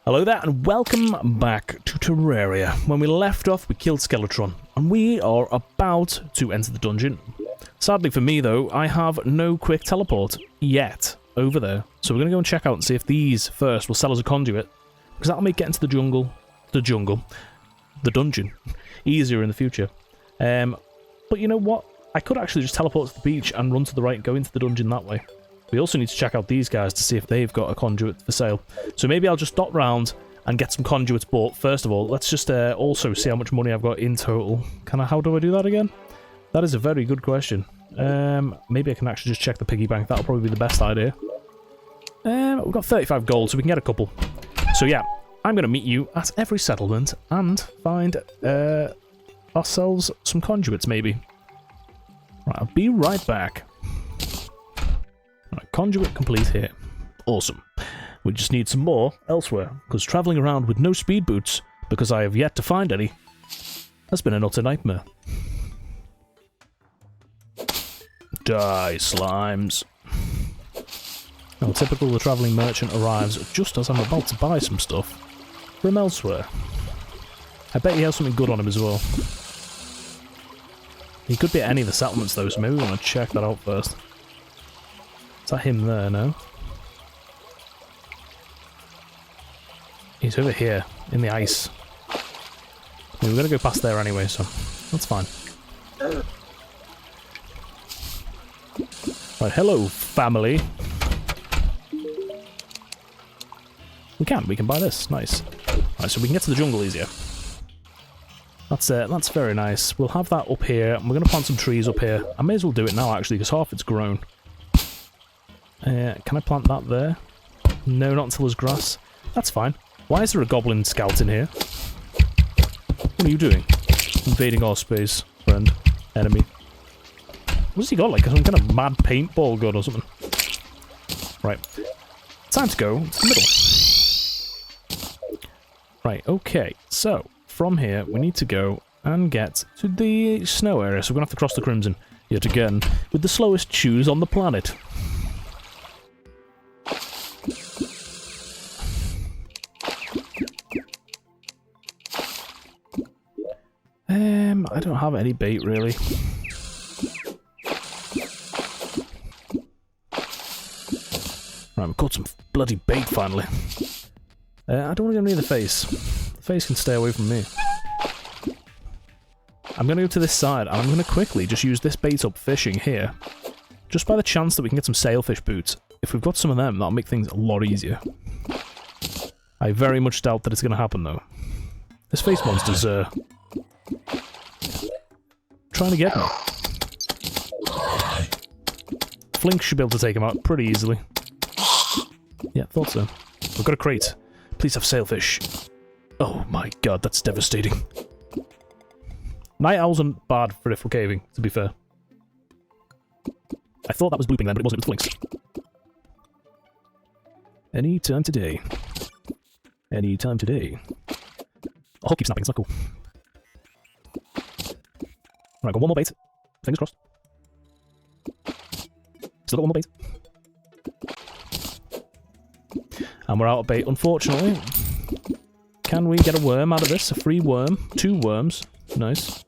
Hello there and welcome back to Terraria. When we left off, we killed Skeletron, and we are about to enter the dungeon. Sadly for me though, I have no quick teleport yet over there. So we're going to go and check out and see if these first will sell us a conduit, because that'll make getting to the dungeon, easier in the future. But you know what? I could actually just teleport to the beach and run to the right and go into the dungeon that way. We also need to check out these guys to see if they've got a conduit for sale. So maybe I'll just dot round and get some conduits bought. First of all, let's just also see how much money I've got in total. How do I do that again? That is a very good question. Maybe I can actually just check the piggy bank. That'll probably be the best idea. We've got 35 gold, so we can get a couple. So yeah, I'm going to meet you at every settlement and find ourselves some conduits, maybe. Right, I'll be right back. Right, conduit complete here. Awesome. We just need some more elsewhere, because travelling around with no speed boots, because I have yet to find any, has been an utter nightmare. Die, slimes. Now, typical the travelling merchant arrives just as I'm about to buy some stuff from elsewhere. I bet he has something good on him as well. He could be at any of the settlements though, so maybe we want to check that out first. Is that him there, no? He's over here, in the ice. I mean, we're going to go past there anyway, so that's fine. Right, hello, family. We can buy this, nice. Right, so we can get to the jungle easier. That's very nice. We'll have that up here, and we're going to plant some trees up here. I may as well do it now, actually, because half it's grown. Can I plant that there? No, not until there's grass. That's fine. Why is there a goblin scout in here? What are you doing? Invading our space, friend. Enemy. What's he got, like some kind of mad paintball gun or something? Right. Time to go to the middle. Right, okay. So, from here, we need to go and get to the snow area. So we're going to have to cross the Crimson yet again with the slowest shoes on the planet. I don't have any bait, really. Right, we've caught some bloody bait, finally. I don't want to go near the face. The face can stay away from me. I'm going to go to this side, and I'm going to quickly just use this bait up fishing here. Just by the chance that we can get some sailfish boots. If we've got some of them, that'll make things a lot easier. I very much doubt that it's going to happen, though. This face monster's, trying to get me. Flink should be able to take him out pretty easily. Yeah, thought so. We've got a crate. Please have sailfish. Oh my god, that's devastating. Night owls aren't bad for if we're caving, to be fair. I thought that was blooping then, but it wasn't, it was flinks. Any time today. Any time today. Oh, keep snapping, it's not cool. Right, got one more bait. Fingers crossed. Still got one more bait. And we're out of bait, unfortunately. Can we get a worm out of this? A free worm. 2 worms. Nice.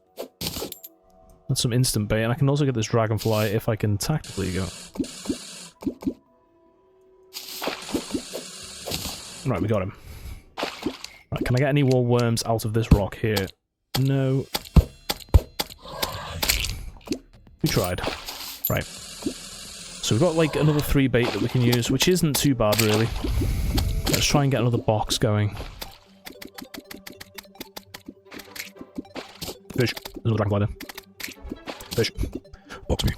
That's some instant bait, and I can also get this dragonfly if I can tactically go. Right, we got him. Right, can I get any more worms out of this rock here? No. We tried. Right. So we've got like another 3 bait that we can use, which isn't too bad really. Let's try and get another box going. Fish. There's another dragonfly there. Fish. Box me.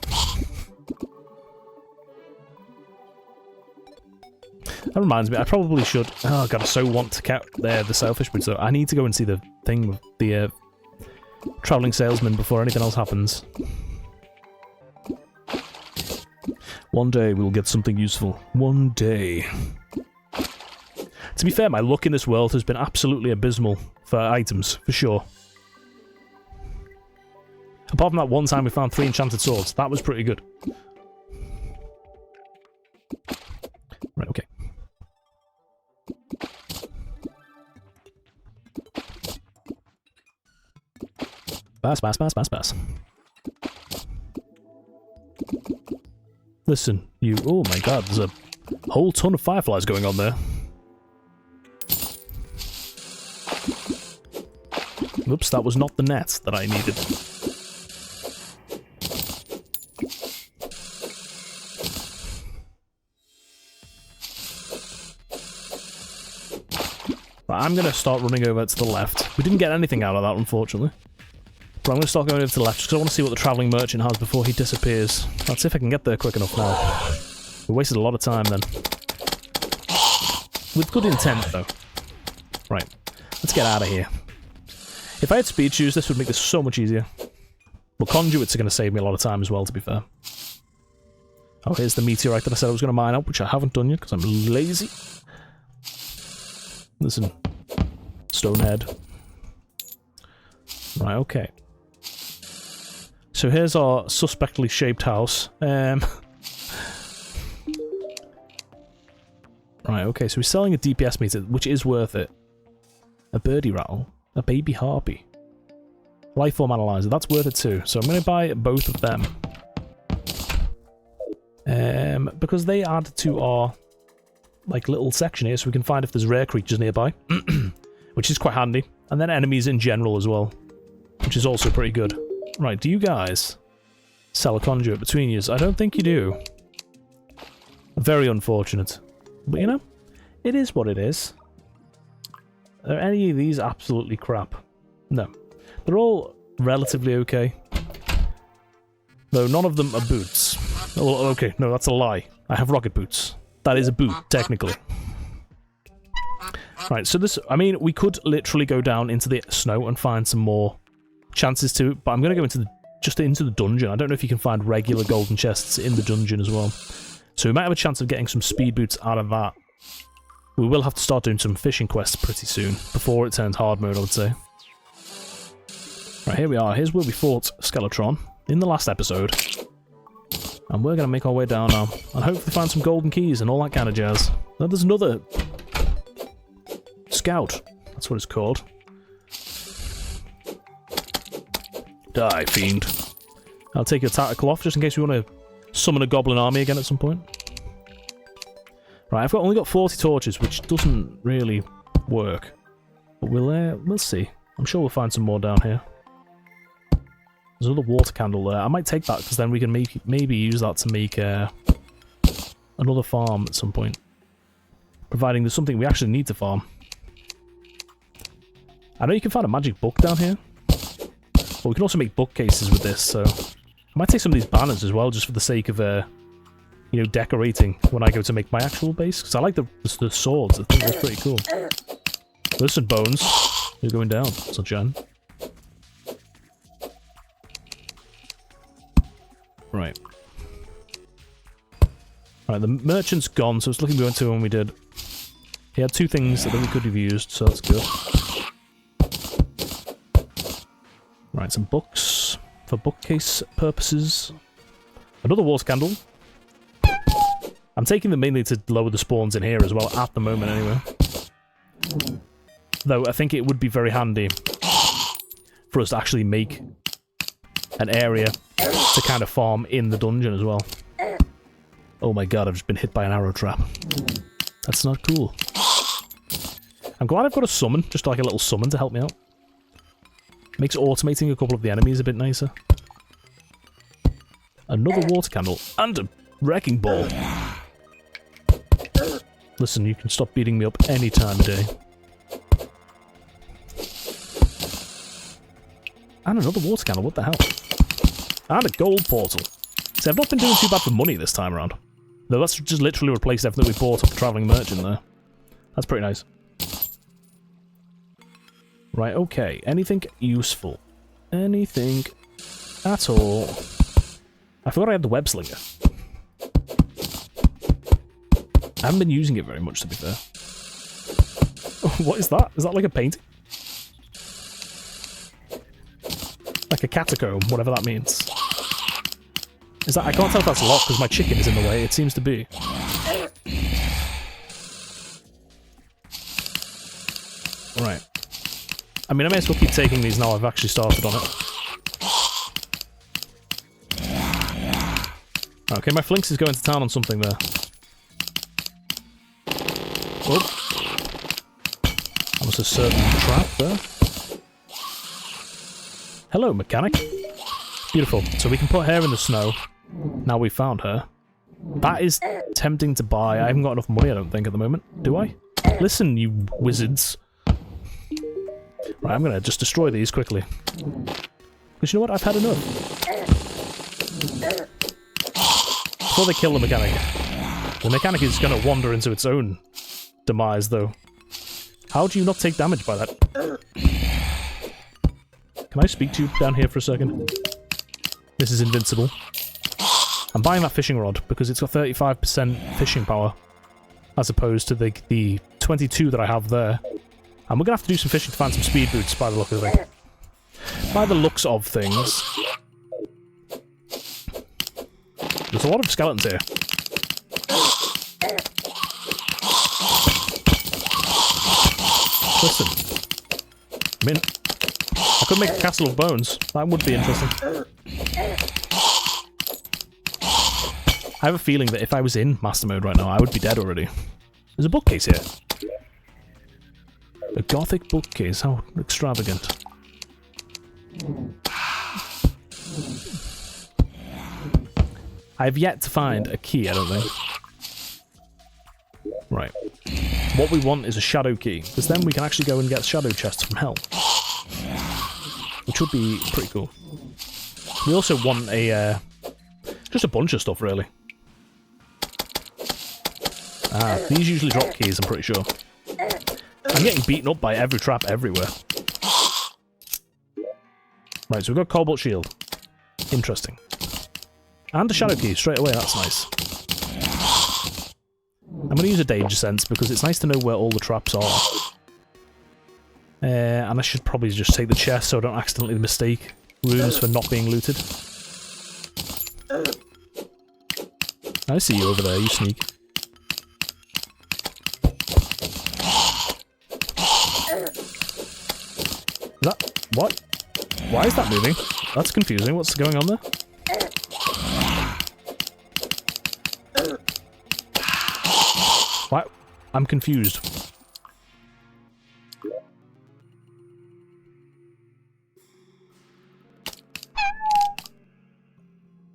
That reminds me, I probably should... Oh god, I so want to get the sailfish boots, so I need to go and see the thing with the travelling salesman before anything else happens. One day we will get something useful. One day. To be fair, my luck in this world has been absolutely abysmal for items, for sure. Apart from that one time we found 3 enchanted swords. That was pretty good. Right, okay. Pass, pass, pass, pass, pass. Listen, you... Oh my god, there's a whole ton of fireflies going on there. Oops, that was not the net that I needed. Right, I'm going to start running over to the left. We didn't get anything out of that, unfortunately. But I'm going to start going over to the left, because I want to see what the travelling merchant has before he disappears. Let's see if I can get there quick enough now. We wasted a lot of time then. With good intent, though. Right, let's get out of here. If I had speed shoes, this would make this so much easier. Well, conduits are going to save me a lot of time as well, to be fair. Oh, here's the meteorite that I said I was going to mine up, which I haven't done yet, because I'm lazy. Listen. Stonehead. Right, okay. So here's our suspectly shaped house. Right, okay, so we're selling a DPS meter, which is worth it. A birdie rattle. A baby harpy. Lifeform analyzer, that's worth it too. So I'm going to buy both of them. Because they add to our like little section here, so we can find if there's rare creatures nearby. Which is quite handy. And then enemies in general as well. Which is also pretty good. Right, do you guys sell a conduit between you? I don't think you do. Very unfortunate. But you know, it is what it is. Are any of these absolutely crap? No. They're all relatively okay. Though none of them are boots. Oh, okay, no, that's a lie. I have rocket boots. That is a boot, technically. Right, so this... I mean, we could literally go down into the snow and find some more chances to... But I'm going to go into the, just into the dungeon. I don't know if you can find regular golden chests in the dungeon as well. So we might have a chance of getting some speed boots out of that. We will have to start doing some fishing quests pretty soon, before it turns hard mode, I would say. Right, here we are. Here's where we fought Skeletron in the last episode. And we're going to make our way down now, and hopefully find some golden keys and all that kind of jazz. Now there's another... Scout. That's what it's called. Die, fiend. I'll take your tactical off, just in case we want to summon a goblin army again at some point. Right, I've only got 40 torches, which doesn't really work. But we'll see. I'm sure we'll find some more down here. There's another water candle there. I might take that, because then we can maybe use that to make another farm at some point. Providing there's something we actually need to farm. I know you can find a magic book down here. But we can also make bookcases with this, so... I might take some of these banners as well, just for the sake of... you know, decorating when I go to make my actual base. Because I like the swords. I think that's pretty cool. Listen, Bones. You're going down, sunshine. Right. Right, the merchant's gone, so it's looking we went to when we did. He had two things that we could have used, so that's good. Right, some books for bookcase purposes. Another water candle. I'm taking them mainly to lower the spawns in here as well, at the moment anyway. Though I think it would be very handy for us to actually make an area to kind of farm in the dungeon as well. Oh my god, I've just been hit by an arrow trap. That's not cool. I'm glad I've got a summon, just like a little summon to help me out. Makes automating a couple of the enemies a bit nicer. Another water candle, and a wrecking ball. Listen, you can stop beating me up any time of day. And another water candle, what the hell? And a gold portal. See, I've not been doing too bad for money this time around. Though that's just literally replaced everything we bought off the travelling merchant there. That's pretty nice. Right, okay. Anything useful? Anything at all? I forgot I had the web slinger. I haven't been using it very much, to be fair. Oh, what is that? Is that like a painting? Like a catacomb, whatever that means. Is that? I can't tell if that's locked because my chicken is in the way. It seems to be. Right. I mean, I may as well keep taking these now I've actually started on it. Okay, my Flinks is going to town on something there. Oh. That was a certain trap there. Hello, mechanic. Beautiful. So we can put her in the snow. Now we've found her. That is tempting to buy. I haven't got enough money, I don't think, at the moment. Do I? Listen, you wizards. Right, I'm going to just destroy these quickly. Because you know what? I've had enough. Before they kill the mechanic is going to wander into its own demise, though. How do you not take damage by that? Can I speak to you down here for a second? This is invincible. I'm buying that fishing rod because it's got 35% fishing power, as opposed to the 22 that I have there. And we're going to have to do some fishing to find some speed boots by the look of it. By the looks of things. There's a lot of skeletons here. Listen. I mean, I could make a castle of bones. That would be interesting. I have a feeling that if I was in master mode right now, I would be dead already. There's a bookcase here. A gothic bookcase. How extravagant. I have yet to find a key, I don't think. Right. What we want is a shadow key, because then we can actually go and get shadow chests from hell. Which would be pretty cool. We also want a, just a bunch of stuff, really. Ah, these usually drop keys, I'm pretty sure. I'm getting beaten up by every trap everywhere. Right, so we've got Cobalt Shield. Interesting. And a Shadow Key straight away, that's nice. I'm going to use a Danger Sense because it's nice to know where all the traps are. And I should probably just take the chest so I don't accidentally mistake rooms for not being looted. I see you over there, you sneak. That... what? Why is that moving? That's confusing, what's going on there? What? I'm confused.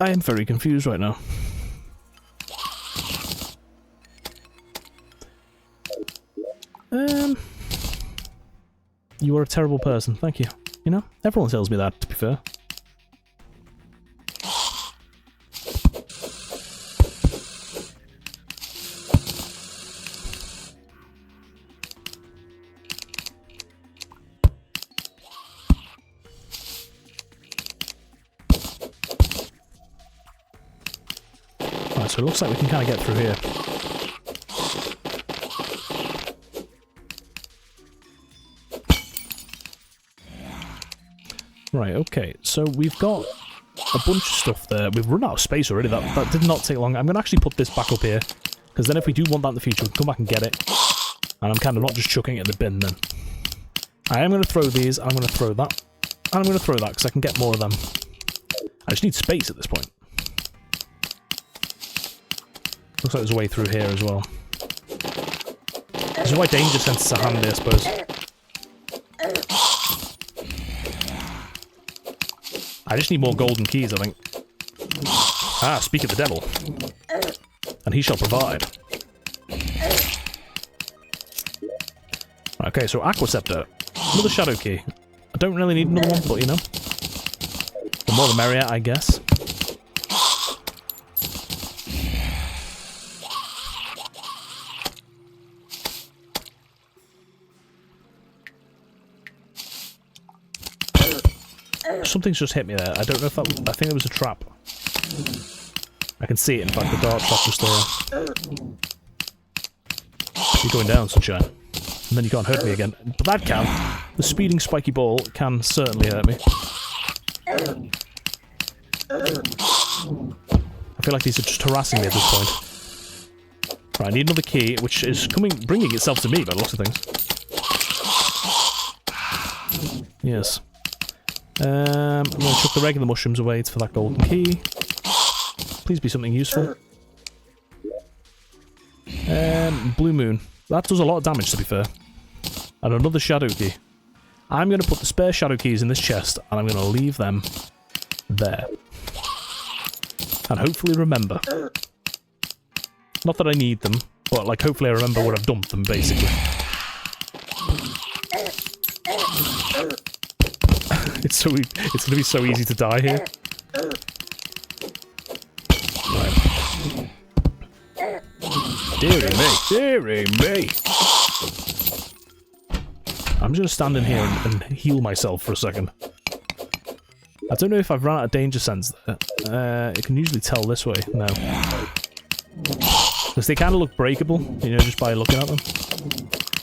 I am very confused right now. You are a terrible person, thank you. You know, everyone tells me that, to be fair. Right, so it looks like we can kind of get through here. Right, okay, so we've got a bunch of stuff there. We've run out of space already, that did not take long. I'm going to actually put this back up here, because then if we do want that in the future, we can come back and get it. And I'm kind of not just chucking it in the bin then. I am going to throw these, I'm going to throw that, and I'm going to throw that, because I can get more of them. I just need space at this point. Looks like there's a way through here as well. This is why danger senses are handy, I suppose. I just need more golden keys, I think. Ah, speak of the devil. And he shall provide. Okay, so Aqua Scepter. Another Shadow Key. I don't really need another one, but you know. The more the merrier, I guess. Something's just hit me there. I don't know if that... I think it was a trap. I can see it, in fact, the dark trap just there. You're going down, sunshine. And then you can't hurt me again. But that can. The speeding spiky ball can certainly hurt me. I feel like these are just harassing me at this point. Right, I need another key, which is bringing itself to me by the looks of things. Yes. I'm going to chuck the regular mushrooms away for that golden key. Please be something useful. Blue moon. That does a lot of damage, to be fair. And another shadow key. I'm going to put the spare shadow keys in this chest, and I'm going to leave them there. And hopefully remember. Not that I need them, but like hopefully I remember where I've dumped them, basically. It's going to be so easy to die here. Right. Deary me, deary me. I'm just going to stand in here and heal myself for a second. I don't know if I've run out of danger sense there. You can usually tell this way. No. Because they kind of look breakable, you know, just by looking at them.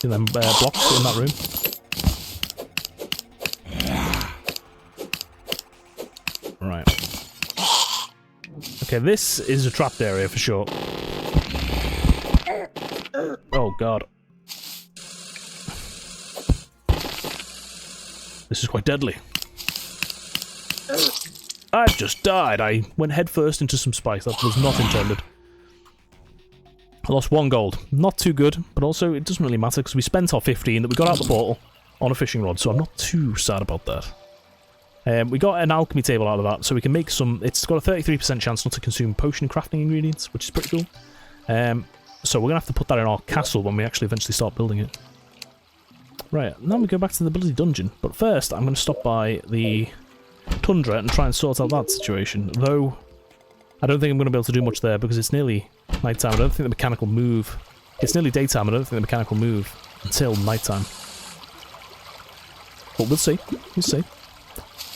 See them blocks in that room. Right. Okay, this is a trapped area for sure. Oh god. This is quite deadly. I've just died. I went headfirst into some spikes. That was not intended. I lost 1 gold. Not too good, but also it doesn't really matter because we spent our 15 that we got out the portal on a fishing rod, so I'm not too sad about that. We got an alchemy table out of that, so we can make some... It's got a 33% chance not to consume potion crafting ingredients, which is pretty cool. So we're going to have to put that in our castle when we actually eventually start building it. Right, now we go back to the bloody dungeon. But first, I'm going to stop by the tundra and try and sort out that situation. Though, I don't think I'm going to be able to do much there because it's nearly nighttime. I don't think the mechanic will move. It's nearly daytime. I don't think the mechanic will move until nighttime. But we'll see. We'll see.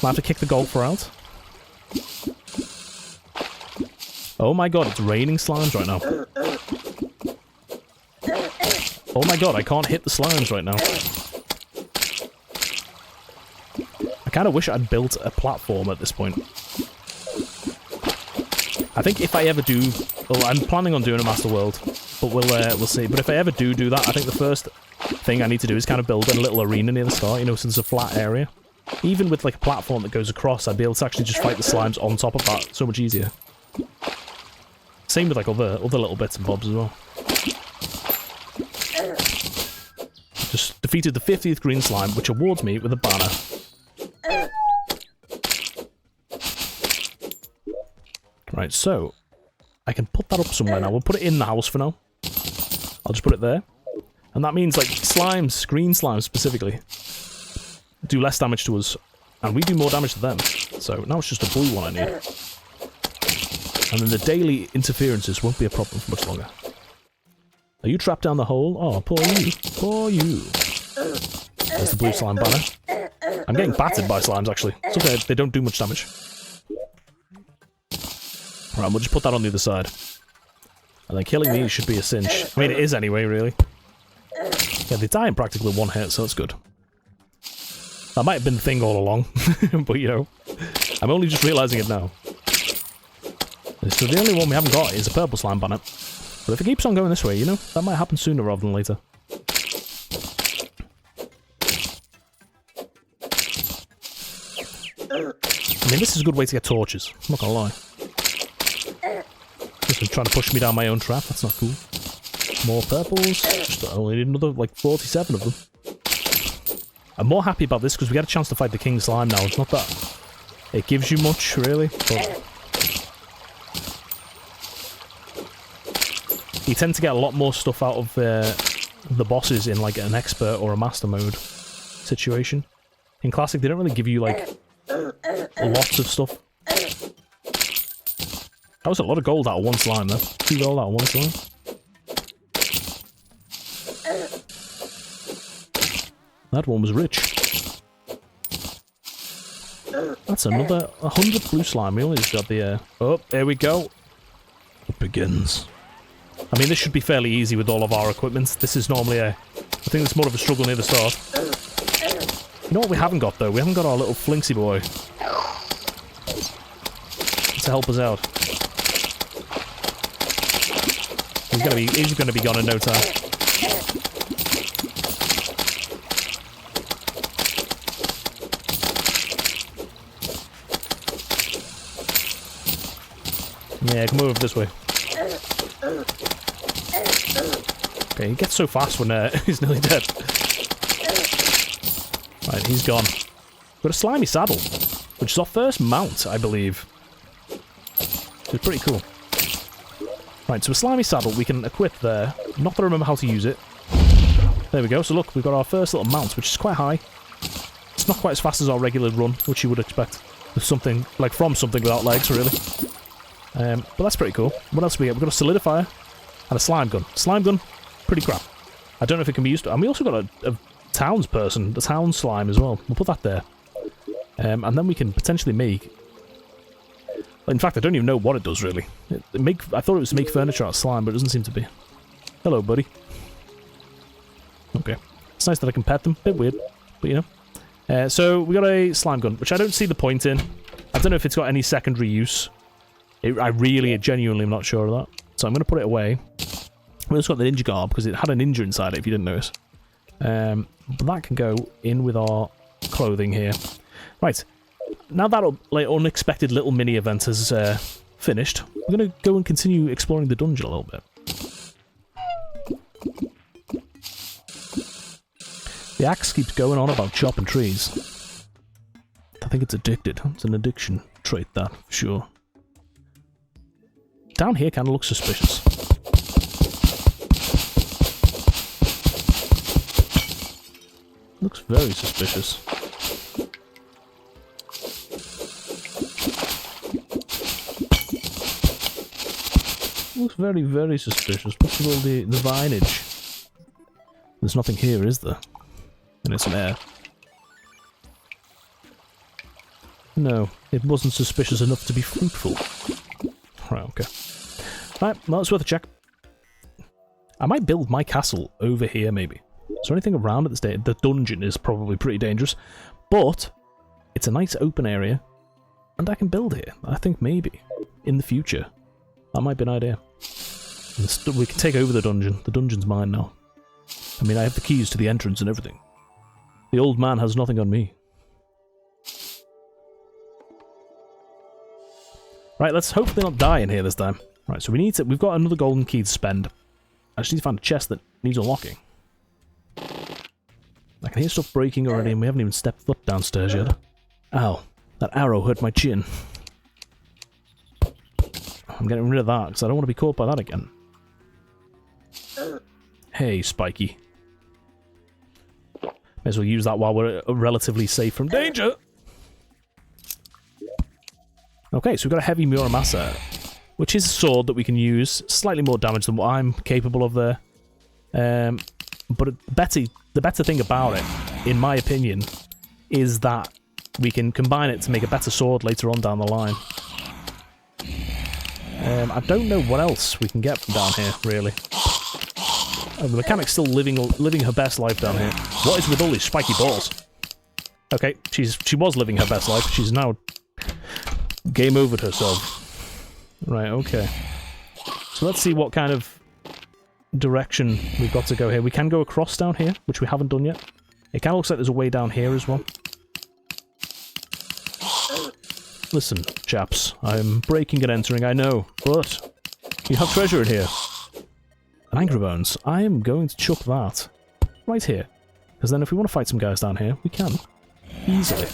Might have to kick the golfer out. Oh my god, it's raining slimes right now. Oh my god, I can't hit the slimes right now. I kind of wish I'd built a platform at this point. I think if I ever do... Well, I'm planning on doing a Master World, but we'll see. But if I ever do that, I think the first thing I need to do is kind of build a little arena near the start, you know, since it's a flat area. Even with like a platform that goes across, I'd be able to actually just fight the slimes on top of that. So much easier. Same with like other little bits and bobs as well. Just defeated the 50th green slime, which awards me with a banner. Right, so I can put that up somewhere now. We'll put it in the house for now. I'll just put it there. And that means like slimes, green slimes specifically, do less damage to us, and we do more damage to them. So now it's just a blue one I need. And then the daily interferences won't be a problem for much longer. Are you trapped down the hole? Oh, poor you. Poor you. There's the blue slime banner. I'm getting battered by slimes, actually. It's okay, they don't do much damage. Right, we'll just put that on the other side. And then killing these should be a cinch. I mean, it is anyway, really. Yeah, they die in practically 1 hit, so that's good. That might have been the thing all along, but you know, I'm only just realising it now. So the only one we haven't got is a purple slime banner. But if it keeps on going this way, you know, that might happen sooner rather than later. I mean, this is a good way to get torches, I'm not gonna lie. Just trying to push me down my own trap, that's not cool. More purples, just only need another, like, 47 of them. I'm more happy about this because we get a chance to fight the king slime now. It's not that it gives you much, really, but... You tend to get a lot more stuff out of the bosses in, like, an expert or a master mode situation. In Classic, they don't really give you, like, lots of stuff. That was a lot of gold out of 1 slime, though. 2 gold out of 1 slime. That one was rich. That's another 100 blue slime. We only just got the... Oh, there we go. It begins. I mean, this should be fairly easy with all of our equipment. This is normally I think it's more of a struggle near the start. You know what we haven't got, though? We haven't got our little Flinksy boy to help us out. He's gonna be gone in no time. Yeah, come over this way. Okay, he gets so fast when he's nearly dead. Right, he's gone. Got a slimy saddle, which is our first mount, I believe. It's pretty cool. Right, so a slimy saddle we can equip there. Not that I remember how to use it. There we go. So look, we've got our first little mount, which is quite high. It's not quite as fast as our regular run, which you would expect with something like from something without legs, really. But that's pretty cool. What else do we get? We've got a solidifier and a slime gun. Slime gun, pretty crap. I don't know if it can be used. And we also got a townsperson, the town slime as well. We'll put that there. And then we can potentially make... In fact, I don't even know what it does, really. I thought it was to make furniture out of slime, but it doesn't seem to be. Hello, buddy. Okay. It's nice that I can pet them. Bit weird, but you know. So, we got a slime gun, which I don't see the point in. I don't know if it's got any secondary use. I really, genuinely am not sure of that. So I'm going to put it away. We also got the ninja garb, because it had a ninja inside it, if you didn't notice. But that can go in with our clothing here. Right. Now that like unexpected little mini event is finished, we're going to go and continue exploring the dungeon a little bit. The axe keeps going on about chopping trees. I think it's addicted. It's an addiction trait, that, for sure. Down here kind of looks suspicious. Looks very suspicious. Looks very, very suspicious. What's with all the vinage? There's nothing here, is there? And it's some air. No, it wasn't suspicious enough to be fruitful. Right, okay. Right, well, it's worth a check. I might build my castle over here, maybe. Is there anything around at this day? The dungeon is probably pretty dangerous, but it's a nice open area, and I can build here. I think maybe, in the future. That might be an idea. We can take over the dungeon. The dungeon's mine now. I mean, I have the keys to the entrance and everything. The old man has nothing on me. Right, let's hopefully not die in here this time. Right, so we've got another golden key to spend. I just need to find a chest that needs unlocking. I can hear stuff breaking already, and we haven't even stepped foot downstairs yet. Ow, that arrow hurt my chin. I'm getting rid of that, because I don't want to be caught by that again. Hey, Spiky. May as well use that while we're relatively safe from danger. Okay, so we've got a heavy Muramasa, which is a sword that we can use. Slightly more damage than what I'm capable of there. But the better thing about it, in my opinion, is that we can combine it to make a better sword later on down the line. I don't know what else we can get from down here, really. Oh, the mechanic's still living her best life down here. What is with all these spiky balls? Okay, she was living her best life. She's now game overed herself. Right, okay. So let's see what kind of direction we've got to go here. We can go across down here, which we haven't done yet. It kind of looks like there's a way down here as well. Listen, chaps, I'm breaking and entering, I know, but you have treasure in here. An angry bones. I am going to chuck that right here, because then if we want to fight some guys down here, we can. Easily.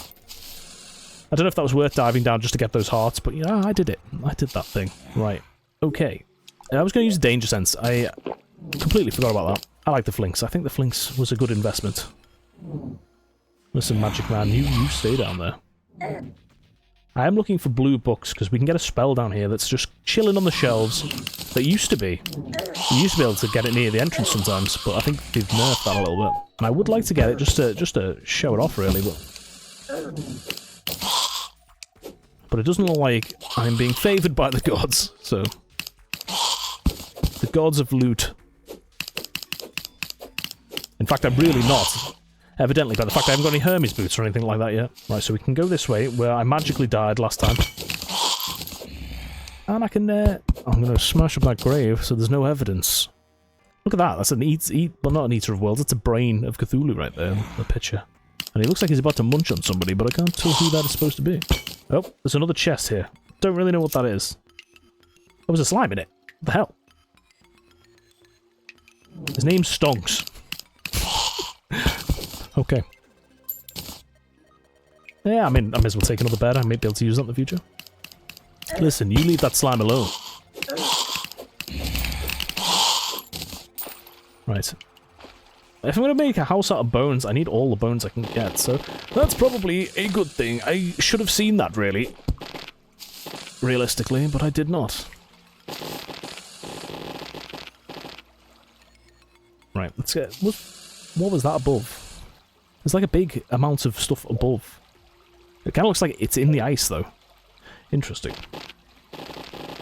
I don't know if that was worth diving down just to get those hearts, but yeah, I did it. I did that thing. Right. Okay. I was going to use danger sense. I completely forgot about that. I like the flinks. I think the flinks was a good investment. Listen, Magic Man, you stay down there. I am looking for blue books, because we can get a spell down here that's just chilling on the shelves. That used to be. You used to be able to get it near the entrance sometimes, but I think they've nerfed that a little bit. And I would like to get it just to show it off, really, but it doesn't look like I'm being favoured by the gods, so... The gods of loot. In fact, I'm really not. Evidently, by the fact I haven't got any Hermes boots or anything like that yet. Right, so we can go this way, where I magically died last time. And I can, I'm going to smash up that grave, so there's no evidence. Look at that, that's an well, not an Eater of Worlds, that's a brain of Cthulhu right there, the picture. And he looks like he's about to munch on somebody, but I can't tell who that is supposed to be. Oh, there's another chest here. Don't really know what that is. There was a slime in it. What the hell? His name's Stonks. Okay. Yeah, I mean, I may as well take another bed. I may be able to use that in the future. Listen, you leave that slime alone. Right. If I'm going to make a house out of bones, I need all the bones I can get, so that's probably a good thing. I should have seen that, really. Realistically, but I did not. Right, let's get... What was that above? There's like a big amount of stuff above. It kind of looks like it's in the ice, though. Interesting.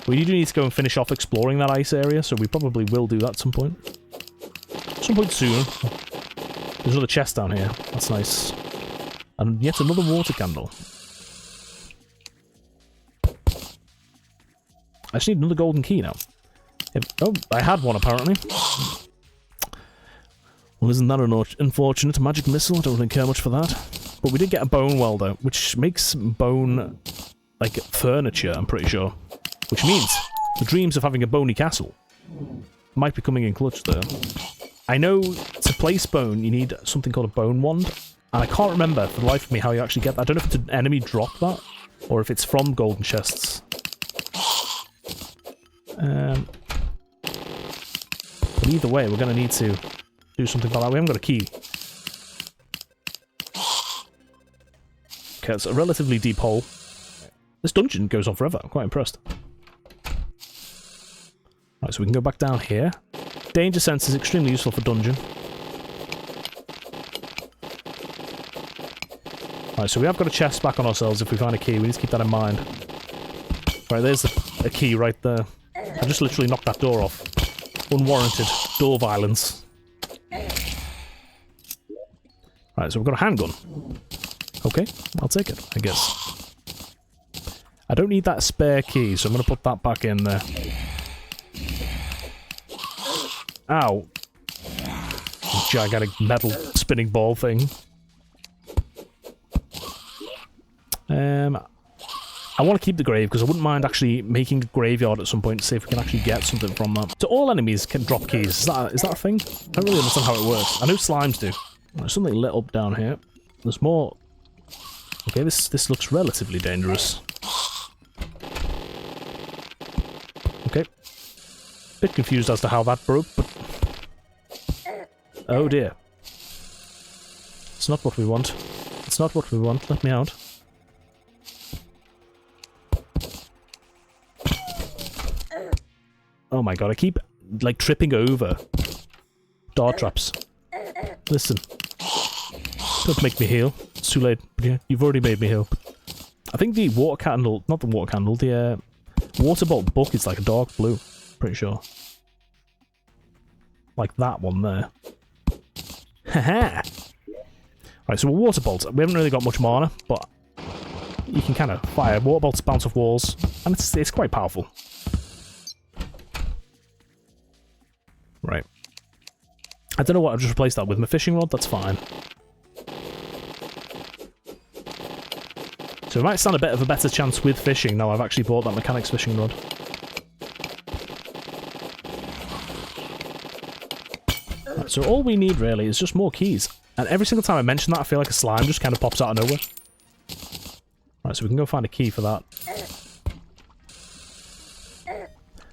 We do need to go and finish off exploring that ice area, so we probably will do that at some point. Some point soon. There's another chest down here. That's nice. And yet another water candle. I just need another golden key now. Oh, I had one apparently. Well, isn't that unfortunate? A magic missile? I don't really care much for that. But we did get a bone welder, which makes bone, like, furniture, I'm pretty sure. Which means the dreams of having a bony castle might be coming in clutch there. I know to place bone, you need something called a bone wand, and I can't remember for the life of me how you actually get that. I don't know if it's an enemy drop that, or if it's from golden chests. But either way, we're going to need to do something about that. We haven't got a key. Okay, it's a relatively deep hole. This dungeon goes on forever. I'm quite impressed. Right, so we can go back down here. Danger sense is extremely useful for dungeon. Right, so we have got a chest back on ourselves if we find a key. We need to keep that in mind. Right, there's a key right there. I just literally knocked that door off. Unwarranted door violence. Right, so we've got a handgun. Okay, I'll take it, I guess. I don't need that spare key, so I'm going to put that back in there. Ow. Gigantic metal spinning ball thing. I want to keep the grave because I wouldn't mind actually making a graveyard at some point to see if we can actually get something from that. So all enemies can drop keys. Is that a thing? I don't really understand how it works. I know slimes do. There's something lit up down here. There's more. Okay, this looks relatively dangerous. Okay. Bit confused as to how that broke, but... Oh dear. It's not what we want. It's not what we want. Let me out. Oh my god, I keep, like, tripping over dart traps. Listen. Don't make me heal. It's too late. Yeah, you've already made me heal. I think the water candle... Not the water candle, the water bolt book is like a dark blue. Pretty sure. Like that one there. Haha! Right, so a water bolt. We haven't really got much mana, but you can kind of fire. Water bolts bounce off walls, and it's quite powerful. Right. I don't know what I've just replaced that with. My fishing rod, that's fine. So we might stand a bit of a better chance with fishing now I've actually bought that mechanics fishing rod. Right, so all we need really is just more keys. And every single time I mention that, I feel like a slime just kind of pops out of nowhere. Right, so we can go find a key for that.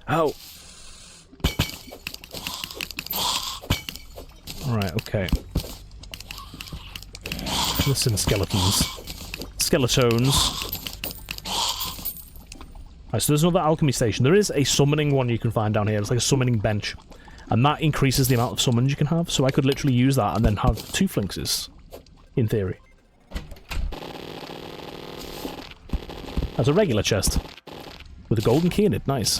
Oh! Alright, okay. Listen, skeletons. Skeletones. Right, so there's another alchemy station. There is a summoning one you can find down here. It's like a summoning bench. And that increases the amount of summons you can have. So I could literally use that and then have 2 flinxes. In theory. That's a regular chest. With a golden key in it. Nice.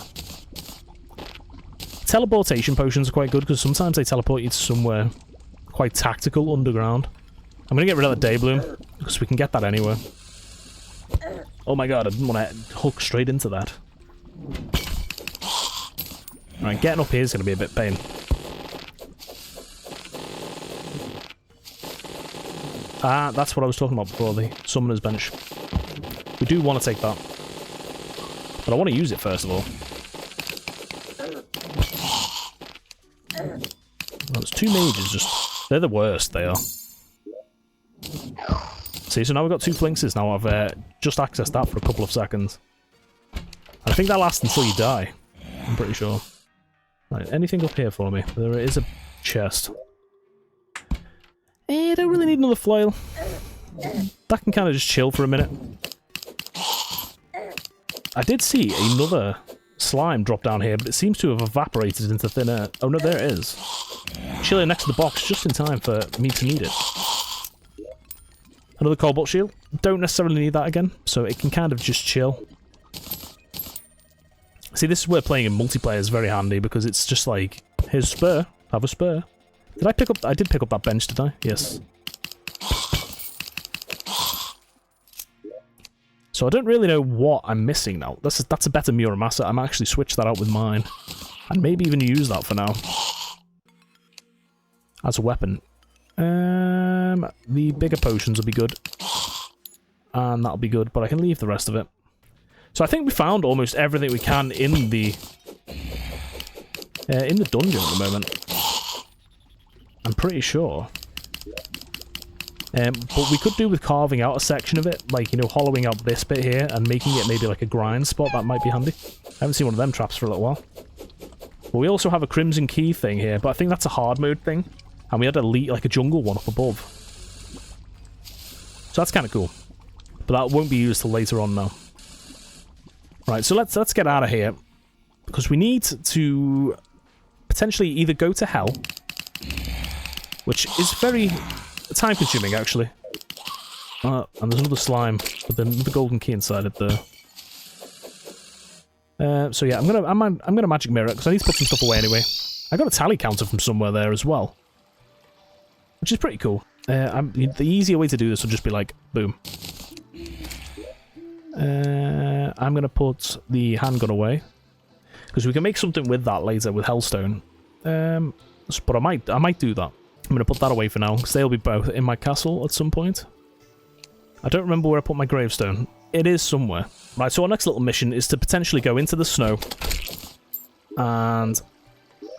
Teleportation potions are quite good because sometimes they teleport you to somewhere quite tactical underground. I'm going to get rid of that day bloom because we can get that anywhere. Oh my god, I didn't want to hook straight into that. Alright, getting up here is going to be a bit pain. Ah, that's what I was talking about before, the summoner's bench. We do want to take that. But I want to use it first of all. two mages just... They're the worst, they are. See, so now we've got two flinxes. Now I've just accessed that for a couple of seconds. And I think that lasts until you die. I'm pretty sure. Right, anything up here for me? There is a chest. I don't really need another flail. That can kind of just chill for a minute. I did see another slime drop down here, but it seems to have evaporated into thin air. Oh no, there it is. Chilling next to the box just in time for me to need it. Another cobalt shield. Don't necessarily need that again, so it can kind of just chill. See, this is where playing in multiplayer is very handy, because it's just like, here's a spur, have a spur. Did I pick up... I did pick up that bench, did I? Yes. So I don't really know what I'm missing now. That's a better Muramasa. I'm actually switch that out with mine. And maybe even use that for now. As a weapon. The bigger potions will be good. And that'll be good, but I can leave the rest of it. So I think we found almost everything we can in the dungeon at the moment. I'm pretty sure. But we could do with carving out a section of it, like, you know, hollowing out this bit here and making it maybe like a grind spot. That might be handy. I haven't seen one of them traps for a little while. But we also have a Crimson Key thing here, but I think that's a hard mode thing. And we had like a jungle one up above. So that's kind of cool. But that won't be used till later on now. Right, so let's get out of here. Because we need to potentially either go to hell, which is very time consuming actually. And there's another slime with the golden key inside it there. So yeah, I'm gonna magic mirror it because I need to put some stuff away anyway. I got a tally counter from somewhere there as well, which is pretty cool. The easier way to do this will just be like boom. I'm gonna put the handgun away because we can make something with that later with hellstone. But I might do that. I'm gonna put that away for now because they'll be both in my castle at some point. I don't remember where I put my gravestone. It is somewhere. Right, so our next little mission is to potentially go into the snow and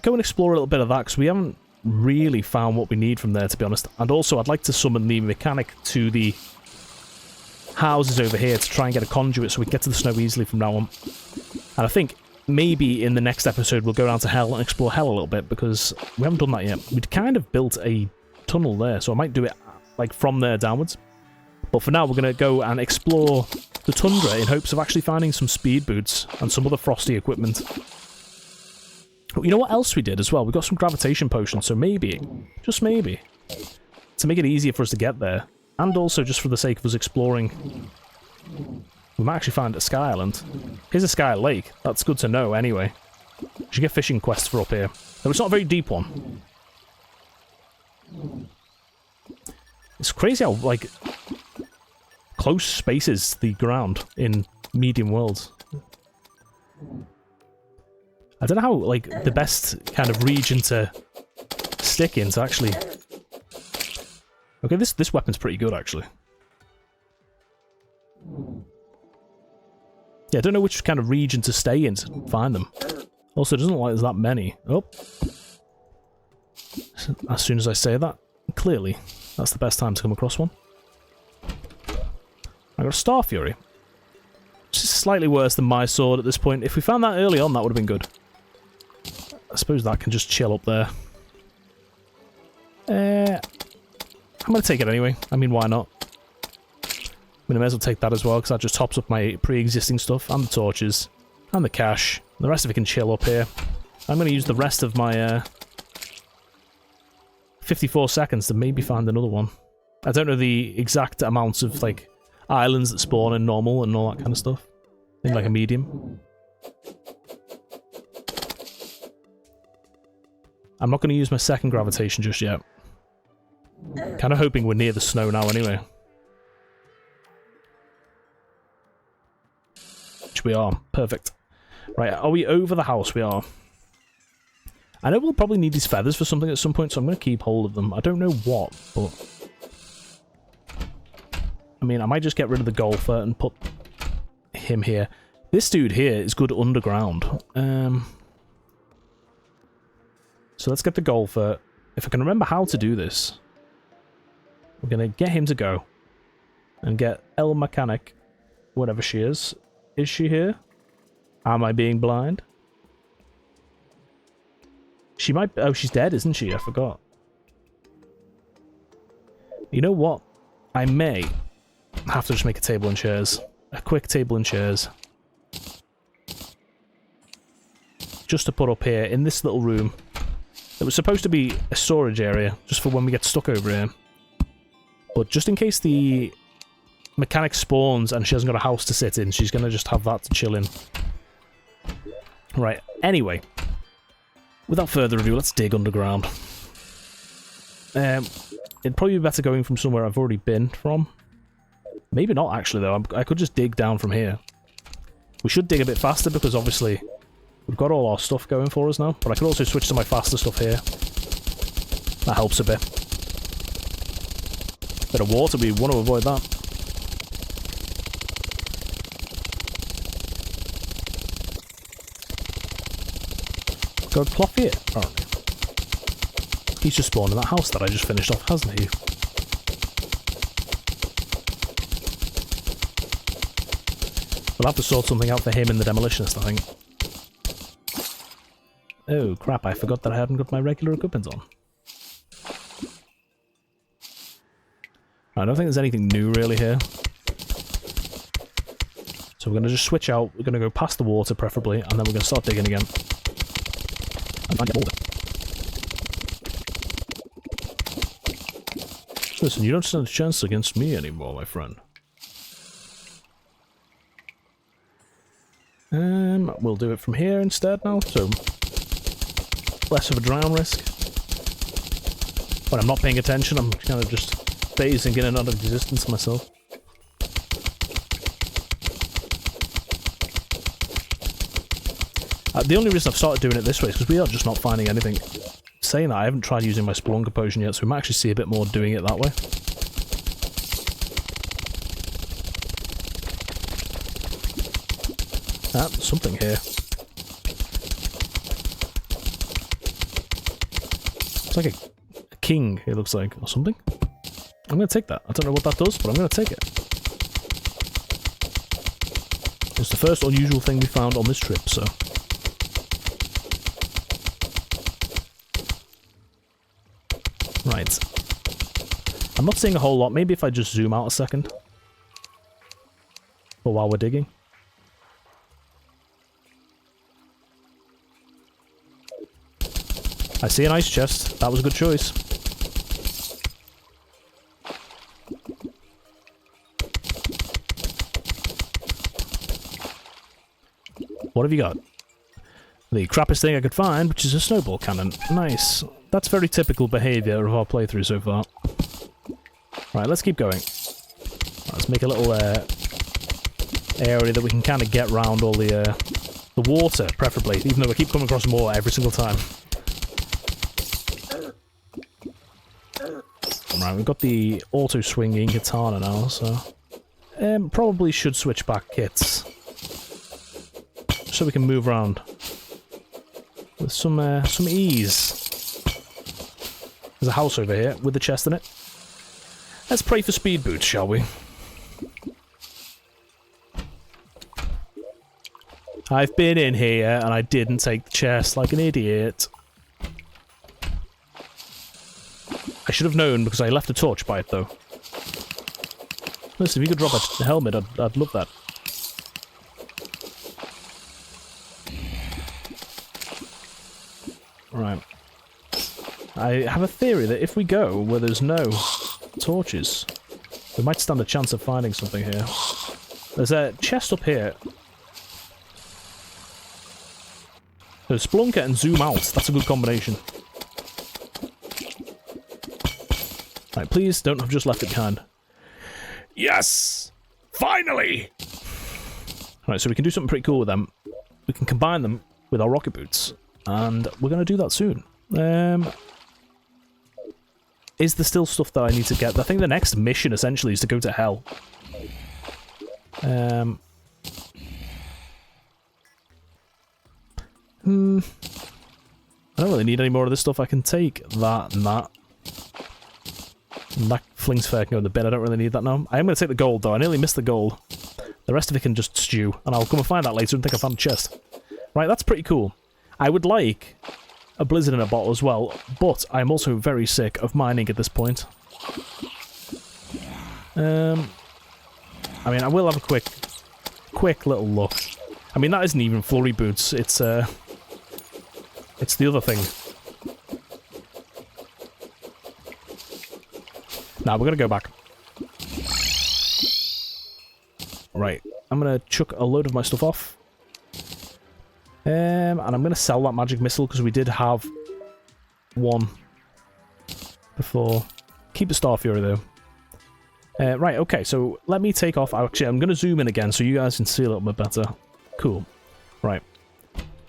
go and explore a little bit of that because we haven't really found what we need from there, to be honest. And also, I'd like to summon the mechanic to the houses over here to try and get a conduit so we can get to the snow easily from now on. And I think maybe in the next episode we'll go down to hell and explore hell a little bit because we haven't done that yet. We'd kind of built a tunnel there, so I might do it like from there downwards. But for now, we're going to go and explore the tundra in hopes of actually finding some speed boots and some other frosty equipment. But you know what else we did as well? We got some gravitation potions, so maybe, just maybe, to make it easier for us to get there, and also just for the sake of us exploring, we might actually find a sky island. Here's a sky lake. That's good to know anyway. We should get fishing quests for up here. Though it's not a very deep one. It's crazy how, like, close spaces the ground in medium worlds. I don't know how, like, the best kind of region to stick in to actually... Okay, this weapon's pretty good, actually. Yeah, I don't know which kind of region to stay in to find them. Also, it doesn't look like there's that many. Oh. As soon as I say that, clearly, that's the best time to come across one. I got a Star Fury. Which is slightly worse than my sword at this point. If we found that early on, that would have been good. I suppose that can just chill up there. I'm going to take it anyway. I mean, why not? I may as well take that as well, because that just tops up my pre-existing stuff, and the torches, and the cash. The rest of it can chill up here. I'm going to use the rest of my 54 seconds to maybe find another one. I don't know the exact amounts of, like, islands that spawn in normal and all that kind of stuff. I think like a medium. I'm not going to use my second gravitation just yet. Kind of hoping we're near the snow now anyway. Which we are. Perfect. Right, are we over the house? We are. I know we'll probably need these feathers for something at some point, so I'm going to keep hold of them. I don't know what, but... I mean, I might just get rid of the golfer and put him here. This dude here is good underground. So let's get the golfer. if I can remember how to do this, we're going to get him to go. And get El Mechanic, whatever she is. Is she here? Am I being blind? She might... Oh, she's dead, isn't she? I forgot. You know what? I may have to just make a table and chairs. A quick table and chairs. Just to put up here in this little room. It was supposed to be a storage area, just for when we get stuck over here. But just in case the mechanic spawns and she hasn't got a house to sit in, she's going to just have that to chill in. Right, anyway. Without further ado, let's dig underground. It'd probably be better going from somewhere I've already been from. Maybe not, actually, though. I could just dig down from here. We should dig a bit faster, because obviously we've got all our stuff going for us now. But I could also switch to my faster stuff here. That helps a bit. Bit of water, we want to avoid that. Got a cloth here, apparently. He's just spawned in that house that I just finished off, hasn't he? We'll have to sort something out for him and the demolitionist, I think. Oh, crap, I forgot that I hadn't got my regular equipment on. I don't think there's anything new really here. So we're going to just switch out, we're going to go past the water preferably, and then we're going to start digging again. And find more. Listen, you don't stand a chance against me anymore, my friend. We'll do it from here instead now, so less of a drown risk. When I'm not paying attention, I'm kind of just phasing in and out of existence myself. The only reason I've started doing it this way is because we are just not finding anything. Saying that, I haven't tried using my Spelunker potion yet, so we might actually see a bit more doing it that way. Ah, there's something here. It's like a king, it looks like, or something. I'm going to take that. I don't know what that does, but I'm going to take it. It's the first unusual thing we found on this trip, so... Right. I'm not seeing a whole lot. Maybe if I just zoom out a second. Or while we're digging. I see an ice chest. That was a good choice. What have you got? The crappiest thing I could find, which is a snowball cannon. Nice. That's very typical behaviour of our playthrough so far. Right, let's keep going. Let's make a little area that we can kind of get round all the water, preferably, even though we keep coming across more every single time. Right, we've got the auto-swinging katana now, so... probably should switch back kits. So we can move around with some ease. There's a house over here with a chest in it. Let's pray for speed boots, shall we? I've been in here and I didn't take the chest like an idiot. I should have known because I left a torch by it though. Listen, if you could drop a helmet, I'd love that. Right. I have a theory that if we go where there's no torches, we might stand a chance of finding something here. There's a chest up here. So Spelunker and zoom out, that's a good combination. Right, please don't have just left it behind. Yes! Finally! Right, so we can do something pretty cool with them. We can combine them with our rocket boots. And we're going to do that soon. Is there still stuff that I need to get? I think the next mission, essentially, is to go to hell. I I don't really need any more of this stuff. I can take that and that. And that flings fair can go in the bin. I don't really need that now. I am going to take the gold, though. I nearly missed the gold. The rest of it can just stew. And I'll come and find that later and think I found a chest. Right, that's pretty cool. I would like a blizzard in a bottle as well, but I'm also very sick of mining at this point. I mean, I will have a quick little look. I mean, that isn't even flurry boots. It's the other thing. Now we're gonna go back. Right, I'm gonna chuck a load of my stuff off. And I'm gonna sell that magic missile because we did have one before. Keep the Star Fury though. Right, okay, so let me take off. Actually, I'm gonna zoom in again so you guys can see a little bit better. Cool. Right.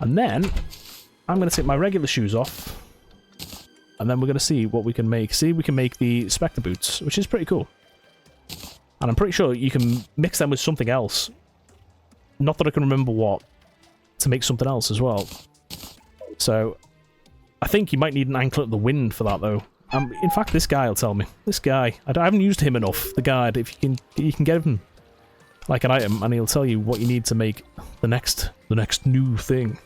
And then I'm gonna take my regular shoes off. And then we're going to see what we can make. See, we can make the Spectre boots, which is pretty cool. And I'm pretty sure you can mix them with something else. Not that I can remember what. To make something else as well. So, I think you might need an Anklet of the Wind for that, though. In fact, this guy will tell me. This guy. I haven't used him enough, the guide. If you can get him like an item, and he'll tell you what you need to make the next new thing.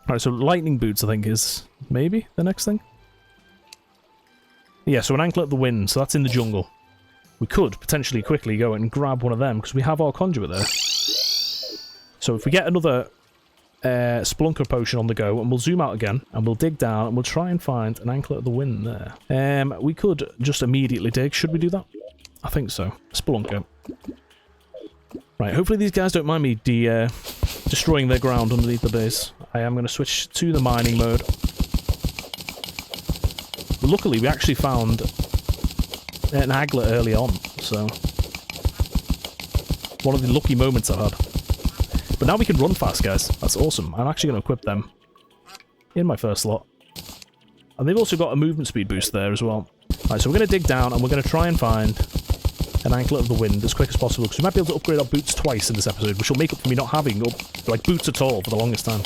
Alright, so lightning boots, I think, is maybe the next thing. Yeah, so an Anklet of the Wind, so that's in the jungle. We could potentially quickly go and grab one of them, because we have our conduit there. So if we get another Splunker potion on the go, and we'll zoom out again, and we'll dig down, and we'll try and find an Anklet of the Wind there. We could just immediately dig. Should we do that? I think so. Splunker. Right, hopefully these guys don't mind me destroying their ground underneath the base. I am going to switch to the mining mode. But luckily, we actually found an Aglet early on, so... one of the lucky moments I've had. But now we can run fast, guys. That's awesome. I'm actually going to equip them in my first slot. And they've also got a movement speed boost there as well. Right, so we're going to dig down, and we're going to try and find an Anklet of the Wind as quick as possible, because we might be able to upgrade our boots twice in this episode, which will make up for me not having like boots at all for the longest time.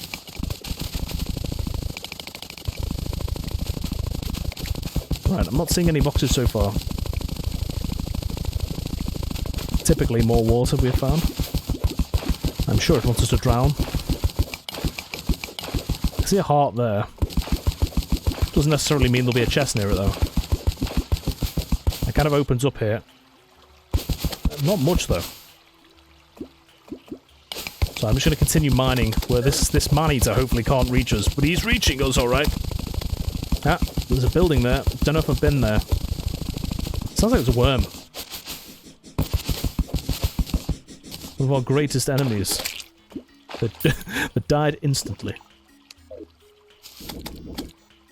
Right, I'm not seeing any boxes so far. Typically more water we have found. I'm sure it wants us to drown. I see a heart there. Doesn't necessarily mean there'll be a chest near it though. It kind of opens up here. Not much though. So I'm just going to continue mining where this man-eater hopefully can't reach us, but he's reaching us alright. Ah, there's a building there. Don't know if I've been there. Sounds like it's a worm. One of our greatest enemies. That died instantly.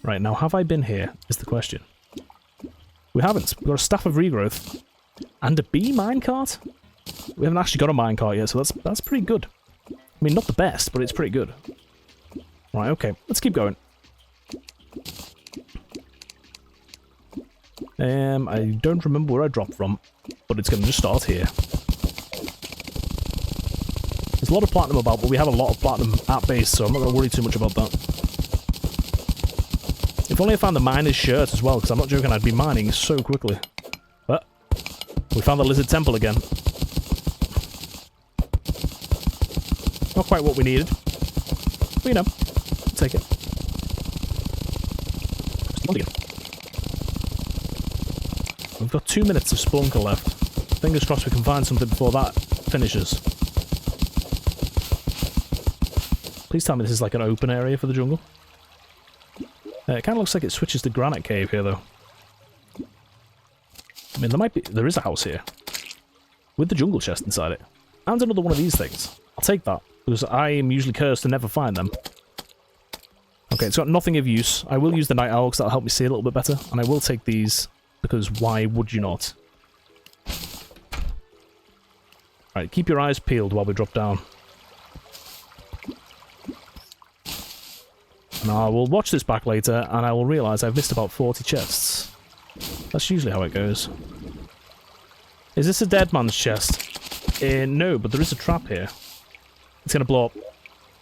Right, now have I been here, is the question. We haven't. We've got a Staff of Regrowth. And a bee minecart? We haven't actually got a minecart yet, so that's pretty good. I mean, not the best, but it's pretty good. Right, okay. Let's keep going. I don't remember where I dropped from, but it's going to just start here. There's a lot of platinum about, but we have a lot of platinum at base, so I'm not going to worry too much about that. If only I found the miner's shirt as well, because I'm not joking, I'd be mining so quickly. But we found the lizard temple again. Not quite what we needed. But you know, we'll take it. We've got 2 minutes of Splunker left. Fingers crossed we can find something before that finishes. Please tell me this is like an open area for the jungle. It kind of looks like it switches to Granite Cave here, though. I mean, there is a house here. With the jungle chest inside it. And another one of these things. I'll take that, because I am usually cursed to never find them. Okay, it's got nothing of use. I will use the night owl, because that'll help me see a little bit better. And I will take these, because why would you not? Alright, keep your eyes peeled while we drop down. And I will watch this back later, and I will realise I've missed about 40 chests. That's usually how it goes. Is this a dead man's chest? No, but there is a trap here. It's going to blow up.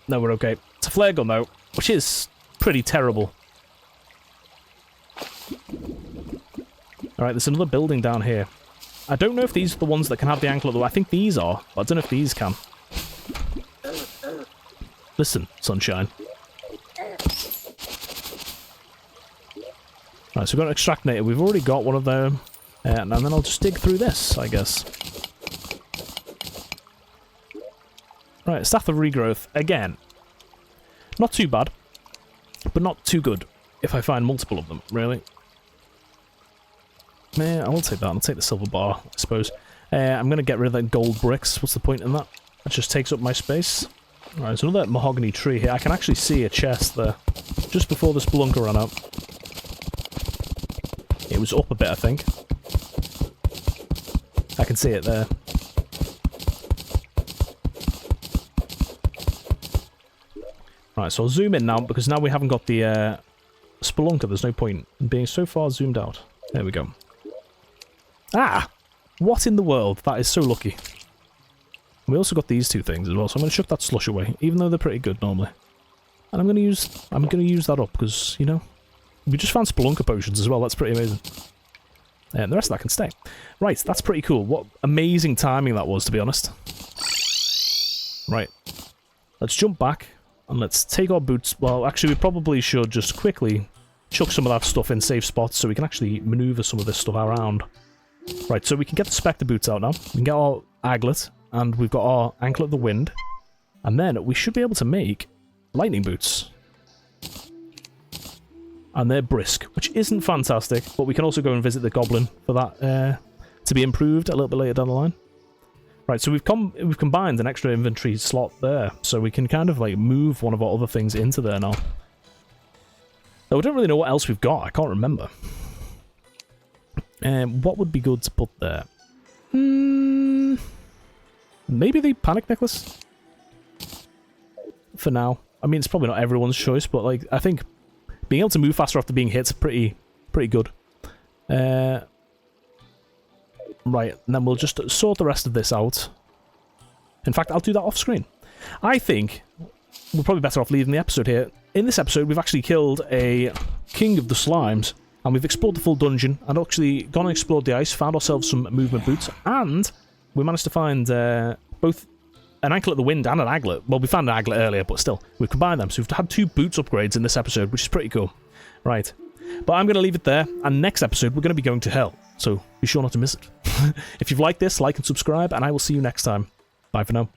No, we're okay. It's a flare gun, though, which is pretty terrible. Alright, there's another building down here. I don't know if these are the ones that can have the anklet, though. I think these are, but I don't know if these can. Listen, sunshine. Right, so we've got an extractinator. We've already got one of them. And then I'll just dig through this, I guess. Right, Staff of Regrowth. Again. Not too bad, but not too good if I find multiple of them, really. Yeah, I will take that. I'll take the silver bar, I suppose. I'm going to get rid of that gold bricks. What's the point in that? That just takes up my space. Alright, there's another mahogany tree here. I can actually see a chest there. Just before the spelunker ran out. It was up a bit, I think. I can see it there. Right, so I'll zoom in now, because now we haven't got the spelunker. There's no point in being so far zoomed out. There we go. Ah! What in the world? That is so lucky. We also got these two things as well, so I'm going to chuck that slush away, even though they're pretty good normally. And I'm going to use that up, because, you know, we just found spelunker potions as well. That's pretty amazing. And the rest of that can stay. Right, that's pretty cool. What amazing timing that was, to be honest. Right. Let's jump back, and let's take our boots. Well, actually, we probably should just quickly chuck some of that stuff in safe spots so we can actually maneuver some of this stuff around. Right, so we can get the Spectre boots out now. We can get our aglet, and we've got our anklet of the wind. And then we should be able to make lightning boots. And they're brisk, which isn't fantastic, but we can also go and visit the goblin for that to be improved a little bit later down the line. Right, so we've combined an extra inventory slot there, so we can kind of like move one of our other things into there now. Though we don't really know what else we've got. I can't remember. What would be good to put there? Maybe the panic necklace? For now. I mean, it's probably not everyone's choice, but like I think being able to move faster after being hit is pretty good. Right, and then we'll just sort the rest of this out. In fact, I'll do that off screen. I think we're probably better off leaving the episode here. In this episode, we've actually killed a king of the slimes, and we've explored the full dungeon, and actually gone and explored the ice, found ourselves some movement boots, and we managed to find both an anklet of the wind and an aglet. Well, we found an aglet earlier, but still, we've combined them, so we've had 2 boots upgrades in this episode, which is pretty cool. Right, but I'm going to leave it there, and next episode, we're going to be going to hell, so be sure not to miss it. If you've liked this, like and subscribe, and I will see you next time. Bye for now.